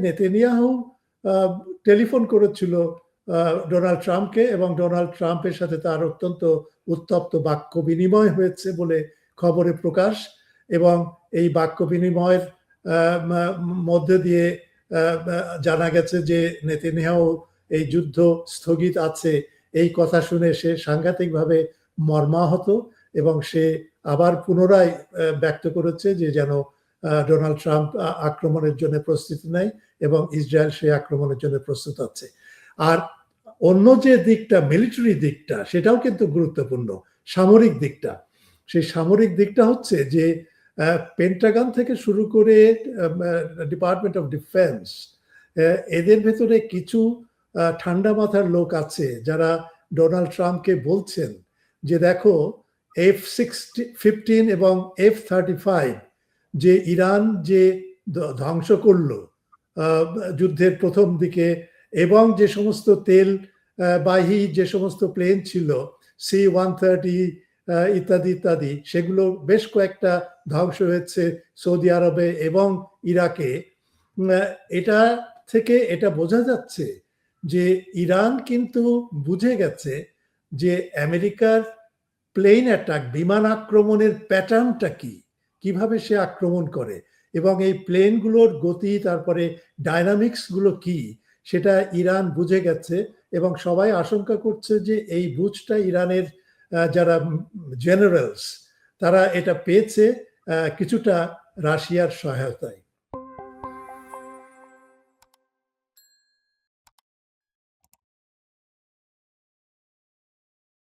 Netanyahu telephone করেছিল Donald ট্রাম্পকে, এবং ডোনাল্ড ট্রাম্পের সাথে তার অত্যন্ত উত্তপ্ত বাক্য বিনিময় হয়েছে বলে খবরে প্রকাশ। এবং এই বাক্য বিনিময়ের মধ্যে দিয়ে জানা গেছে যে নেতানিয়াহু এই যুদ্ধ স্থগিত আছে এই কথা শুনে সে সাংঘাতিকভাবে মর্মাহত, এবং সে আবার পুনরায় ব্যক্ত করেছে যে যেন ডোনাল্ড ট্রাম্প আক্রমণের জন্য প্রস্তুতি নেয় এবং ইসরায়েল সেই আক্রমণের জন্য প্রস্তুত আছে। আর অন্য যে দিকটা, মিলিটারি দিকটা, সেটাও কিন্তু গুরুত্বপূর্ণ, সামরিক দিকটা। সেই সামরিক দিকটা হচ্ছে যে পেন্টাগন থেকে শুরু করে ডিপার্টমেন্ট অফ ডিফেন্স, এদের ভেতরে কিছু ঠান্ডা মাথার লোক আছে যারা ডোনাল্ড ট্রাম্পকে বলছেন যে দেখো, F-15 এবং F-35 যে ইরান যে ধ্বংস করলো যুদ্ধের প্রথম দিকে, এবং যে সমস্ত তেল বাহী যে সমস্ত প্লেন ছিল C-130 ইত্যাদি ইত্যাদি, সেগুলো বেশ কয়েকটা ধ্বংস হয়েছে সৌদি আরবে এবং ইরাকে। এটা থেকে এটা বোঝা যাচ্ছে যে ইরান কিন্তু বুঝে গেছে যে আমেরিকার প্লেন অ্যাটাক, বিমান আক্রমণের প্যাটার্নটা কি, কিভাবে সে আক্রমণ করে, এবং এই প্লেনগুলোর গতি, তারপরে ডায়নামিক্স গুলো কি, সেটা ইরান বুঝে গেছে। এবং সবাই আশঙ্কা করছে যে এই বুঝটা ইরানের যারা জেনারেলস, তারা এটা পেয়েছে কিছুটা রাশিয়ার সহায়তায়।